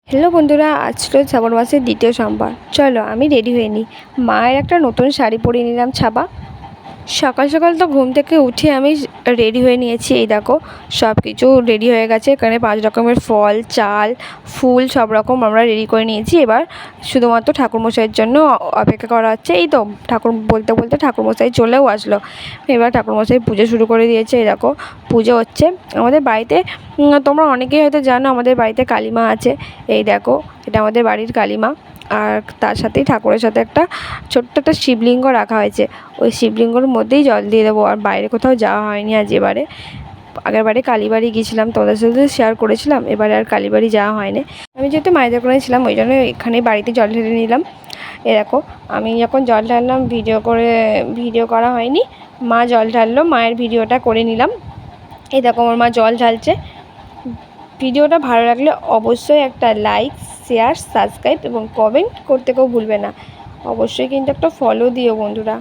Hello বন্ধুরা, আজ ছিল শ্রাবণ মাসের দ্বিতীয় সোমবার। চলো আমি রেডি হয়ে নিই। মায়ের একটা নতুন শাড়ি পরে নিলাম ছাপা। সকাল সকাল তো ঘুম থেকে উঠে আমি রেডি হয়ে নিয়েছি। এই দেখো সব কিছু রেডি হয়ে গেছে। এখানে 5 রকমের ফল, চাল, ফুল সব রকম আমরা রেডি করে নিয়েছি। এবার শুধুমাত্র ঠাকুরমশাইয়ের জন্য অপেক্ষা করা হচ্ছে। এই তো ঠাকুর বলতে বলতে ঠাকুরমশাই চলেও আসলো। এবার ঠাকুরমশাই পুজো শুরু করে দিয়েছে। এই দেখো পুজো হচ্ছে আমাদের বাড়িতে। তোমরা অনেকেই হয়তো জানো আমাদের বাড়িতে কালীমা আছে। এই দেখো এটা আমাদের বাড়ির কালীমা। আর তার সাথেই ঠাকুরের সাথে একটা ছোট্ট একটা শিবলিঙ্গ রাখা হয়েছে। ওই শিবলিঙ্গর মধ্যেই জল দিয়ে দেবো। আর বাইরে কোথাও যাওয়া হয়নি আজ। আগের বারে কালীবাড়ি গিয়েছিলাম, তোমাদের সাথে শেয়ার করেছিলাম। এবারে আর কালীবাড়ি যাওয়া হয়নি। আমি যেহেতু মায়ের দোকানে ছিলাম ওই জন্য এখানেই বাড়িতে জল ঢেলে নিলাম। এ দেখো আমি যখন জল ঢাললাম ভিডিও করা হয়নি। মা জল ঢাললো, মায়ের ভিডিওটা করে নিলাম। এই দেখো আমার মা জল ঢালছে। ভিডিওটা ভালো লাগলে অবশ্যই একটা লাইক, শেয়ার, সাবস্ক্রাইব এবং কমেন্ট করতে কেউ ভুলবে না। অবশ্যই কিন্তু একটা ফলো দিও বন্ধুরা।